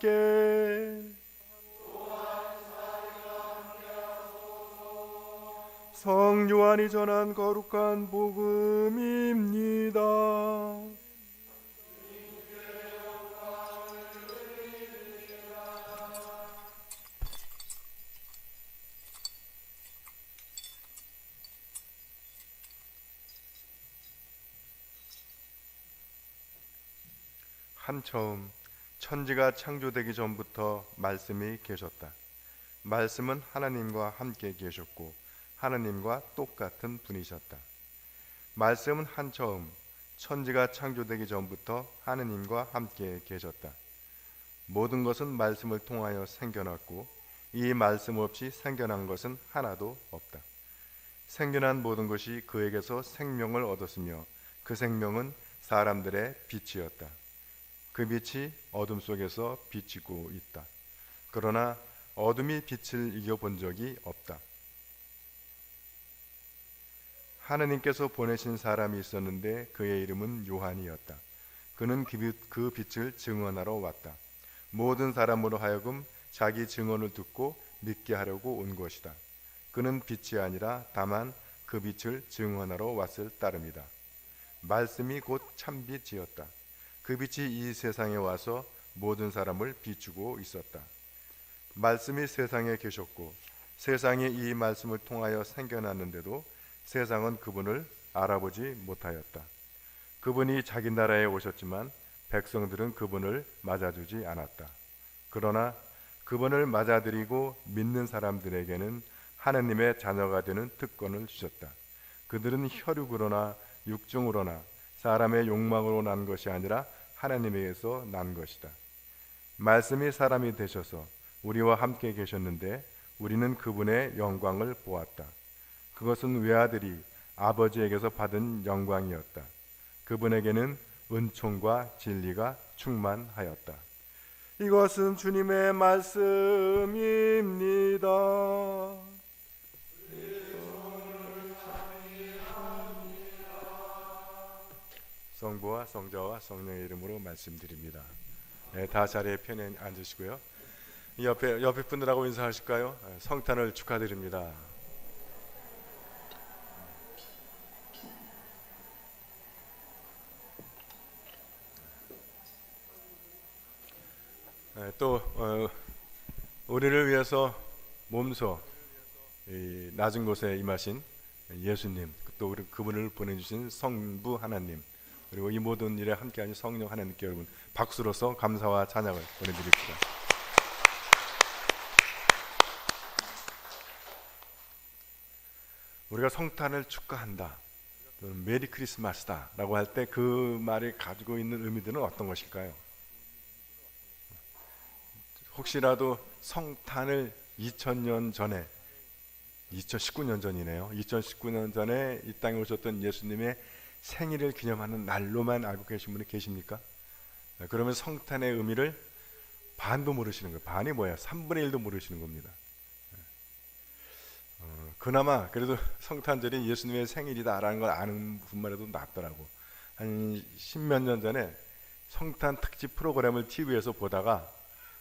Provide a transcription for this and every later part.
함께 성요한이 전한 거룩한 복음입니다. 한처음 천지가 창조되기 전부터 말씀이 계셨다. 말씀은 하나님과 함께 계셨고 하나님과 똑같은 분이셨다. 말씀은 한처음 천지가 창조되기 전부터 하나님과 함께 계셨다. 모든 것은 말씀을 통하여 생겨났고 이 말씀 없이 생겨난 것은 하나도 없다. 생겨난 모든 것이 그에게서 생명을 얻었으며 그 생명은 사람들의 빛이었다. 그 빛이 어둠 속에서 비치고 있다. 그러나 어둠이 빛을 이겨본 적이 없다. 하느님께서 보내신 사람이 있었는데 그의 이름은 요한이었다. 그는 그 빛을 증언하러 왔다. 모든 사람으로 하여금 자기 증언을 듣고 믿게 하려고 온 것이다. 그는 빛이 아니라 다만 그 빛을 증언하러 왔을 따름이다. 말씀이 곧 참빛이었다. 그 빛이 이 세상에 와서 모든 사람을 비추고 있었다. 말씀이 세상에 계셨고 세상이 이 말씀을 통하여 생겨났는데도 세상은 그분을 알아보지 못하였다. 그분이 자기 나라에 오셨지만 백성들은 그분을 맞아주지 않았다. 그러나 그분을 맞아들이고 믿는 사람들에게는 하나님의 자녀가 되는 특권을 주셨다. 그들은 혈육으로나 육정으로나 사람의 욕망으로 난 것이 아니라 하나님에게서 난 것이다. 말씀이 사람이 되셔서 우리와 함께 계셨는데 우리는 그분의 영광을 보았다. 그것은 외아들이 아버지에게서 받은 영광이었다. 그분에게는 은총과 진리가 충만하였다. 이것은 주님의 말씀입니다. 성부와 성자와 성령의 이름으로 말씀드립니다. 네, 다 자리에 편히 앉으시고요. 옆에 분들하고 인사하실까요? 성탄을 축하드립니다. 또 우리를 위해서 몸소 이 낮은 곳에 임하신 예수님, 또 우리 그분을 보내주신 성부 하나님, 그리고 이 모든 일에 함께하신 성령 하나님께 여러분 박수로서 감사와 찬양을 보내드립니다. 우리가 성탄을 축하한다, 또는 메리 크리스마스다 라고 할 때 그 말이 가지고 있는 의미들은 어떤 것일까요? 혹시라도 성탄을 2000년 전에, 2019년 전이네요. 2019년 전에 이 땅에 오셨던 예수님의 생일을 기념하는 날로만 알고 계신 분이 계십니까? 그러면 성탄의 의미를 반도 모르시는 거예요. 반이 뭐야? 3분의 1도 모르시는 겁니다. 그나마 그래도 성탄절이 예수님의 생일이다라는 걸 아는 분만해도 낫더라고. 한 10몇 년 전에 성탄 특집 프로그램을 TV에서 보다가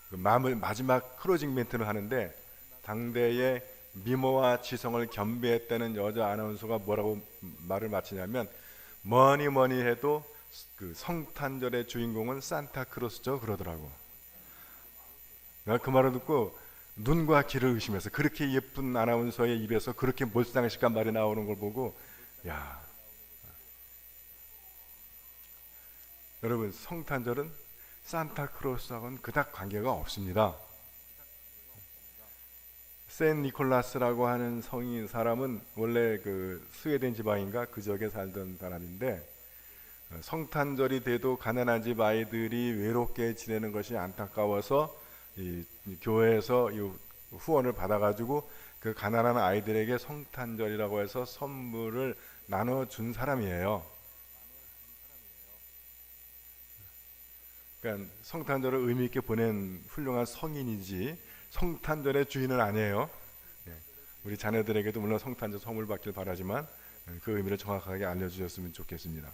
마지막 클로징 멘트를 하는데 당대의 미모와 지성을 겸비했다는 여자 아나운서가 뭐라고 말을 마치냐면, 뭐니 해도 그 성탄절의 주인공은 산타크로스죠 그러더라고. 내가 그 말을 듣고 눈과 귀를 의심해서, 그렇게 예쁜 아나운서의 입에서 그렇게 몰상식한 말이 나오는 걸 보고, 야, 여러분, 성탄절은 산타크로스하고는 그닥 관계가 없습니다. 센 니콜라스라고 하는 성인 사람은 원래 그 스웨덴 지방인가 그 지역에 살던 사람인데, 성탄절이 돼도 가난한 집 아이들이 외롭게 지내는 것이 안타까워서 이 교회에서 이 후원을 받아가지고 그 가난한 아이들에게 성탄절이라고 해서 선물을 나눠준 사람이에요. 그러니까 성탄절을 의미 있게 보낸 훌륭한 성인이지 성탄절의 주인은 아니에요. 우리 자녀들에게도 물론 성탄절 선물 받길 바라지만 그 의미를 정확하게 알려주셨으면 좋겠습니다.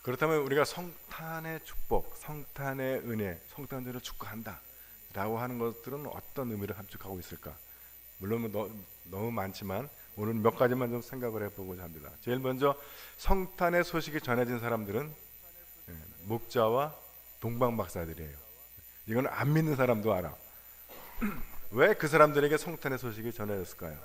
그렇다면 우리가 성탄의 축복, 성탄의 은혜, 성탄절을 축하한다 라고 하는 것들은 어떤 의미를 함축하고 있을까? 물론 너무 많지만 오늘 몇 가지만 좀 생각을 해보고자 합니다. 제일 먼저 성탄의 소식이 전해진 사람들은 목자와 동방박사들이에요. 이건 안 믿는 사람도 알아. 왜 그 사람들에게 성탄의 소식이 전해졌을까요?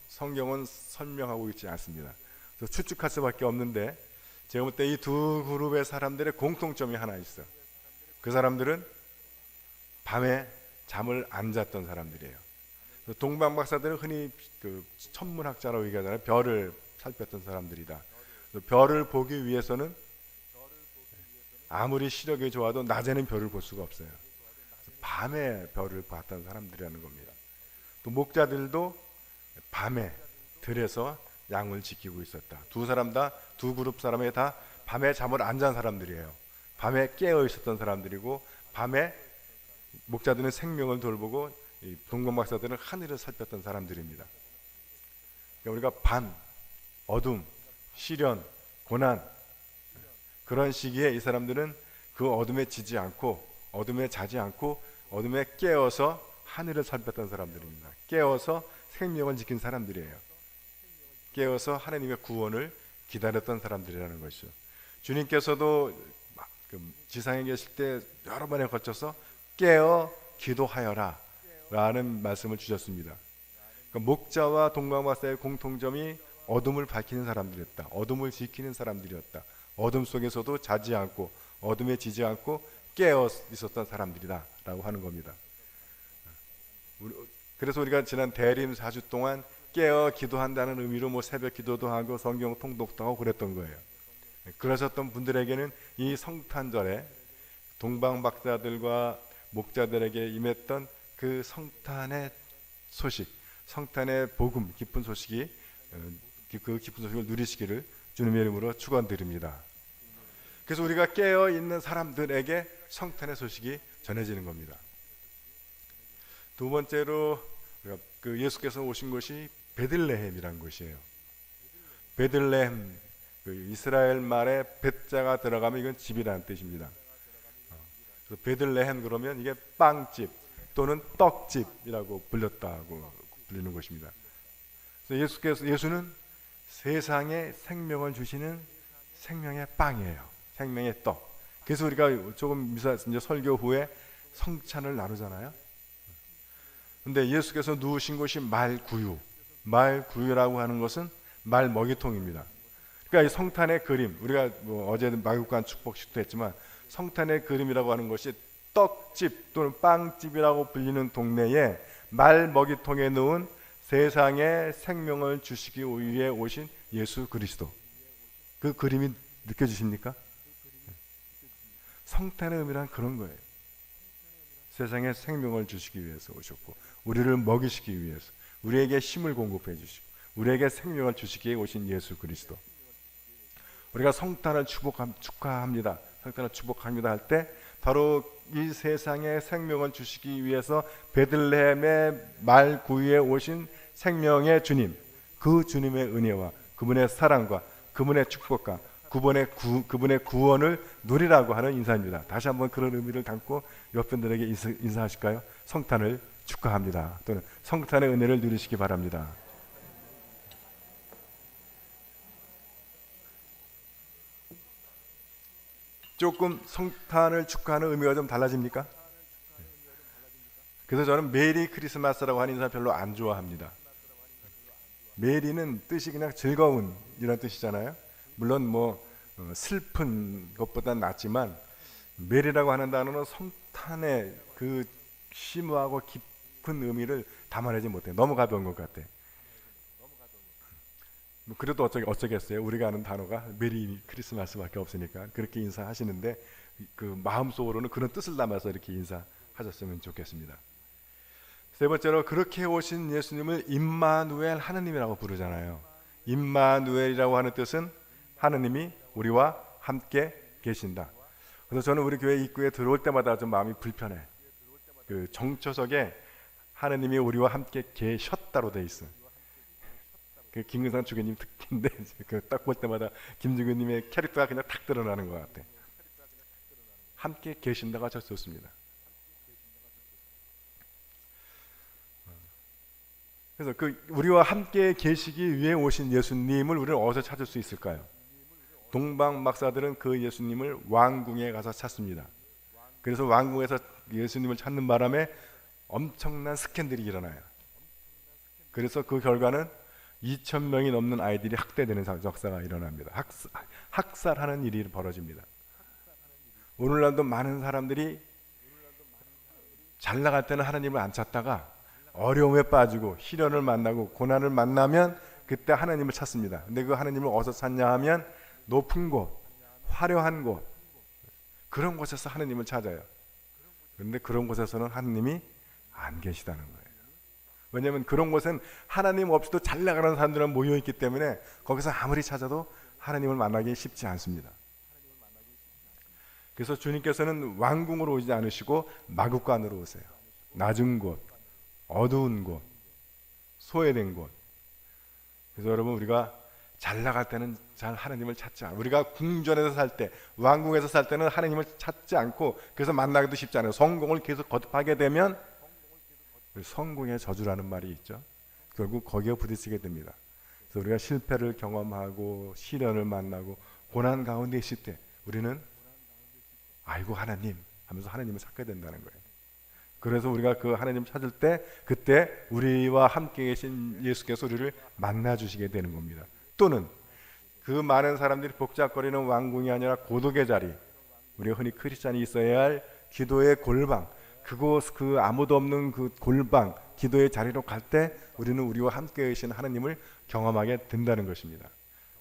성경은 설명하고 있지 않습니다. 그래서 추측할 수밖에 없는데 제가 볼 때 이 두 그룹의 사람들의 공통점이 하나 있어. 그 사람들은 밤에 잠을 안 잤던 사람들이에요. 동방박사들은 흔히 그 천문학자라고 얘기하잖아요. 별을 살폈던 사람들이다. 별을 보기 위해서는 아무리 시력이 좋아도 낮에는 별을 볼 수가 없어요. 밤에 별을 봤던 사람들이라는 겁니다. 또 목자들도 밤에 들에서 양을 지키고 있었다. 두 사람 다, 두 그룹 사람이 다 밤에 잠을 안 잔 사람들이에요. 밤에 깨어 있었던 사람들이고, 밤에 목자들은 생명을 돌보고 이 동방박사들은 하늘을 살폈던 사람들입니다. 그러니까 우리가 밤, 어둠, 시련, 고난, 그런 시기에 이 사람들은 그 어둠에 지지 않고, 어둠에 자지 않고, 어둠에 깨어서 하늘을 살폈던 사람들입니다. 깨어서 생명을 지킨 사람들이에요. 깨어서 하나님의 구원을 기다렸던 사람들이라는 것이죠. 주님께서도 지상에 계실 때 여러 번에 걸쳐서 깨어 기도하여라 라는 말씀을 주셨습니다. 그러니까 목자와 동방박사의 공통점이 어둠을 밝히는 사람들이었다. 어둠을 지키는 사람들이었다. 어둠 속에서도 자지 않고 어둠에 지지 않고 깨어 있었던 사람들이다 라고 하는 겁니다. 그래서 우리가 지난 대림 4주 동안 깨어 기도한다는 의미로 뭐 새벽 기도도 하고 성경 통독도 하고 그랬던 거예요. 그러셨던 분들에게는 이 성탄절에 동방박사들과 목자들에게 임했던 그 성탄의 소식, 성탄의 복음, 기쁜 소식이 그 기쁜 소식을 누리시기를 주님의 이름으로 축원드립니다. 그래서 우리가 깨어 있는 사람들에게 성탄의 소식이 전해지는 겁니다. 두 번째로 그 예수께서 오신 곳이 베들레헴이라는 곳이에요. 베들레헴, 그 이스라엘 말에 벳자가 들어가면 이건 집이라는 뜻입니다. 그래서 베들레헴 그러면 이게 빵집 또는 떡집이라고 불렸다고 불리는 곳입니다. 그래서 예수는 세상에 생명을 주시는 생명의 빵이에요. 생명의 떡. 그래서 우리가 조금 이제 설교 후에 성찬을 나누잖아요. 근데 예수께서 누우신 곳이 말구유. 말구유라고 하는 것은 말 먹이통입니다. 그러니까 이 성탄의 그림, 우리가 뭐 어제 마국간 축복식도 했지만 성탄의 그림이라고 하는 것이 떡집 또는 빵집이라고 불리는 동네에 말 먹이통에 넣은 세상에 생명을 주시기 위해 오신 예수 그리스도. 그 그림이 느껴지십니까? 성탄의 의미란 그런 거예요. 세상에 생명을 주시기 위해서 오셨고, 우리를 먹이시기 위해서, 우리에게 힘을 공급해 주시고, 우리에게 생명을 주시기에 오신 예수 그리스도. 우리가 성탄을 축하합니다. 성탄을 축복합니다 할 때 바로 이 세상에 생명을 주시기 위해서 베들레헴의 말구유에 오신 생명의 주님, 그 주님의 은혜와 그분의 사랑과 그분의 축복과 그분의 구원을 누리라고 하는 인사입니다. 다시 한번 그런 의미를 담고 옆 분들에게 인사하실까요? 성탄을 축하합니다. 또는 성탄의 은혜를 누리시기 바랍니다. 조금 성탄을 축하하는 의미가 좀 달라집니까? 그래서 저는 메리 크리스마스라고 하는 인사 별로 안 좋아합니다. 메리는 뜻이 그냥 즐거운 이런 뜻이잖아요. 물론 뭐 슬픈 것보단 낫지만 메리라고 하는 단어는 성탄의 그 심오하고 깊은 의미를 담아내지 못해. 너무 가벼운 것 같아. 그래도 어쩌겠어요. 우리가 아는 단어가 메리 크리스마스밖에 없으니까 그렇게 인사하시는데 그 마음속으로는 그런 뜻을 담아서 이렇게 인사하셨으면 좋겠습니다. 세 번째로 그렇게 오신 예수님을 임마누엘 하느님이라고 부르잖아요. 임마누엘이라고 하는 뜻은 하느님이 우리와 함께 계신다. 그래서 저는 우리 교회 입구에 들어올 때마다 좀 마음이 불편해. 그 정초석에 하느님이 우리와 함께 계셨다로 돼 있어. 그 김근상 주교님 특기인데 그 딱 볼 때마다 김주교님의 캐릭터가 그냥 탁 드러나는 것 같아. 함께 계신다가 아주 좋습니다. 그래서 그 우리와 함께 계시기 위해 오신 예수님을 우리는 어디서 찾을 수 있을까요? 동방 박사들은 그 예수님을 왕궁에 가서 찾습니다. 그래서 왕궁에서 예수님을 찾는 바람에 엄청난 스캔들이 일어나요. 그래서 그 결과는 2,000명이 넘는 아이들이 학대되는 역사가 일어납니다. 학살하는 일이 벌어집니다. 오늘날도 많은 사람들이 잘 나갈 때는 하나님을 안 찾다가 어려움에 빠지고 시련을 만나고 고난을 만나면 그때 하나님을 찾습니다. 근데 그 하나님을 어디서 찾냐 하면 높은 곳, 화려한 곳, 그런 곳에서 하나님을 찾아요. 그런데 그런 곳에서는 하나님이 안 계시다는 거예요. 왜냐하면 그런 곳은 하나님 없이도 잘 나가는 사람들은 모여있기 때문에 거기서 아무리 찾아도 하나님을 만나기 쉽지 않습니다. 그래서 주님께서는 왕궁으로 오지 않으시고 마국간으로 오세요. 낮은 곳, 어두운 곳, 소외된 곳. 그래서 여러분, 우리가 잘 나갈 때는 잘 하나님을 찾지 않아요. 우리가 궁전에서 살 때, 왕궁에서 살 때는 하나님을 찾지 않고 그래서 만나기도 쉽지 않아요. 성공을 계속 거듭하게 되면 성공의 저주라는 말이 있죠. 결국 거기에 부딪히게 됩니다. 그래서 우리가 실패를 경험하고 시련을 만나고 고난 가운데 있을 때 우리는 아이고 하나님 하면서 하나님을 찾게 된다는 거예요. 그래서 우리가 그 하나님 찾을 때 그때 우리와 함께 계신 예수께서 우리를 만나 주시게 되는 겁니다. 또는 그 많은 사람들이 복잡거리는 왕궁이 아니라 고독의 자리, 우리가 흔히 크리스찬이 있어야 할 기도의 골방, 그곳, 그 아무도 없는 그 골방, 기도의 자리로 갈 때 우리는 우리와 함께 계신 하나님을 경험하게 된다는 것입니다.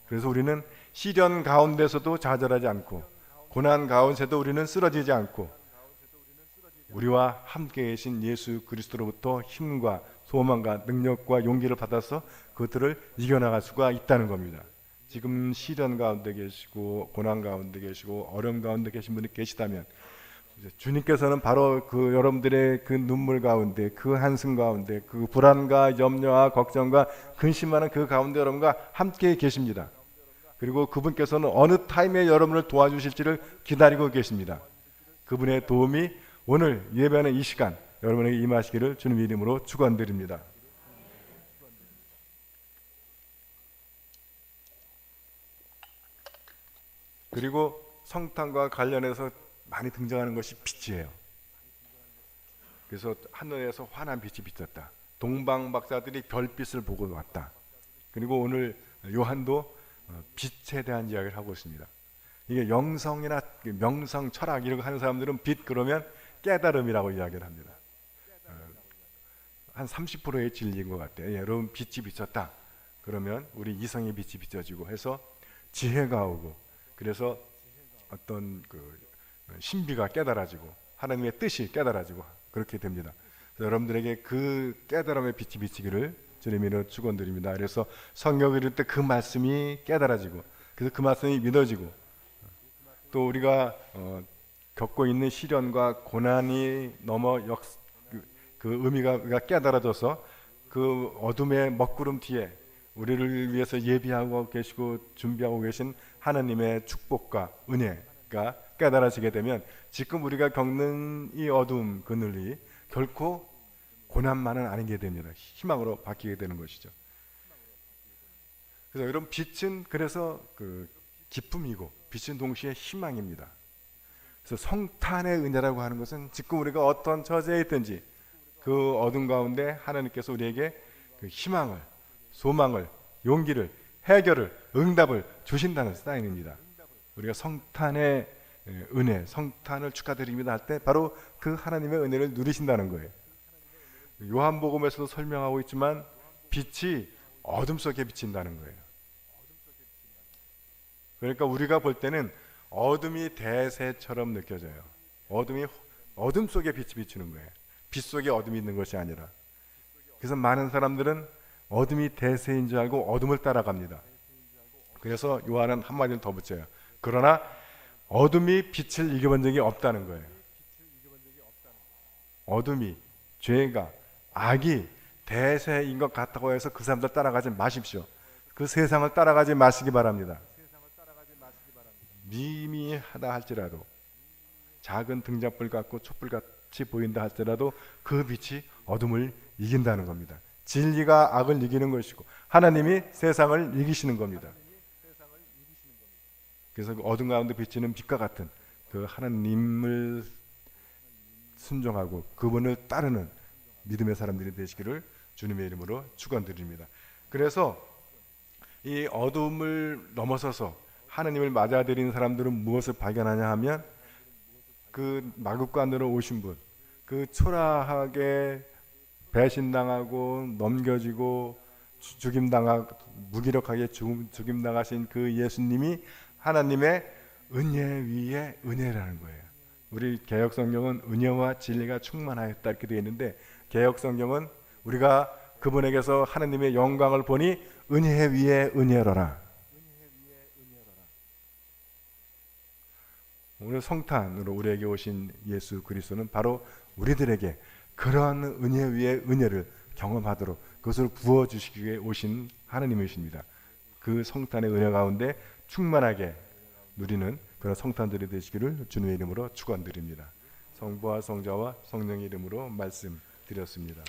그래서 우리는 시련 가운데서도 좌절하지 않고 고난 가운데서도 우리는 쓰러지지 않고 우리와 함께 계신 예수 그리스도로부터 힘과 소망과 능력과 용기를 받아서 그것들을 이겨나갈 수가 있다는 겁니다. 지금 시련 가운데 계시고 고난 가운데 계시고 어려움 가운데 계신 분이 계시다면 주님께서는 바로 그 여러분들의 그 눈물 가운데, 그 한숨 가운데, 그 불안과 염려와 걱정과 근심하는 그 가운데 여러분과 함께 계십니다. 그리고 그분께서는 어느 타임에 여러분을 도와주실지를 기다리고 계십니다. 그분의 도움이 오늘 예배하는 이 시간 여러분에게 임하시기를 주님 이름으로 축원드립니다. 그리고 성탄과 관련해서 많이 등장하는 것이 빛이에요. 그래서 하늘에서 환한 빛이 비쳤다. 동방 박사들이 별빛을 보고 왔다. 그리고 오늘 요한도 빛에 대한 이야기를 하고 있습니다. 이게 영성이나 명성, 철학 이런 거 하는 사람들은 빛 그러면 깨달음이라고 이야기를 합니다. 한 30%의 진리인 것 같아요. 여러분 빛이 비쳤다. 그러면 우리 이성의 빛이 비춰지고 해서 지혜가 오고 그래서 어떤 그 신비가 깨달아지고 하나님의 뜻이 깨달아지고 그렇게 됩니다. 여러분들에게 그 깨달음의 빛이 비치기를 주님으로 축원드립니다. 그래서 성경을 읽을 때 그 말씀이 깨달아지고 그래서 그 말씀이 믿어지고 또 우리가 겪고 있는 시련과 고난이 넘어 그 의미가 우리가 깨달아져서 그 어둠의 먹구름 뒤에 우리를 위해서 예비하고 계시고 준비하고 계신 하나님의 축복과 은혜가 깨달아지게 되면 지금 우리가 겪는 이 어두움 그늘이 결코 고난만은 아니게 됩니다. 희망으로 바뀌게 되는 것이죠. 그래서 이런 빛은 그래서 그 기쁨이고 빛은 동시에 희망입니다. 그래서 성탄의 은혜라고 하는 것은 지금 우리가 어떤 처지에 있든지 그 어둠 가운데 하나님께서 우리에게 그 희망을, 소망을, 용기를, 해결을, 응답을 주신다는 사인입니다. 우리가 성탄의 은혜, 성탄을 축하드립니다 할 때 바로 그 하나님의 은혜를 누리신다는 거예요. 요한복음에서도 설명하고 있지만 빛이 어둠 속에 비친다는 거예요. 그러니까 우리가 볼 때는 어둠이 대세처럼 느껴져요. 어둠 속에 빛이 비추는 거예요. 빛 속에 어둠이 있는 것이 아니라. 그래서 많은 사람들은 어둠이 대세인 줄 알고 어둠을 따라갑니다. 그래서 요한은 한마디를 더 붙여요. 그러나 어둠이 빛을 이겨본 적이 없다는 거예요. 어둠이, 죄가, 악이 대세인 것 같다고 해서 그 사람들 따라가지 마십시오. 그 세상을 따라가지 마시기 바랍니다. 미미하다 할지라도, 작은 등잔불 같고 촛불같이 보인다 할지라도 그 빛이 어둠을 이긴다는 겁니다. 진리가 악을 이기는 것이고 하나님이 세상을 이기시는 겁니다. 그래서 그 어둠 가운데 비치는 빛과 같은 그 하나님을 순종하고 그분을 따르는 믿음의 사람들이 되시기를 주님의 이름으로 축원드립니다. 그래서 이 어둠을 넘어서서 하나님을 맞아들이는 사람들은 무엇을 발견하냐 하면 그 마국간으로 오신 분, 그 초라하게 배신당하고 넘겨지고 죽임당하고 무기력하게 죽임당하신 그 예수님이 하나님의 은혜 위에 은혜라는 거예요. 우리 개역성경은 은혜와 진리가 충만하였다 이렇게 되어 있는데, 개역성경은 우리가 그분에게서 하나님의 영광을 보니 은혜 위에 은혜로라. 오늘 성탄으로 우리에게 오신 예수 그리스도는 바로 우리들에게 그러한 은혜 위에 은혜를 경험하도록 그것을 부어주시기 위해 오신 하나님이십니다. 그 성탄의 은혜 가운데 충만하게 누리는 그런 성탄들이 되시기를 주님의 이름으로 축원드립니다. 성부와 성자와 성령의 이름으로 말씀드렸습니다.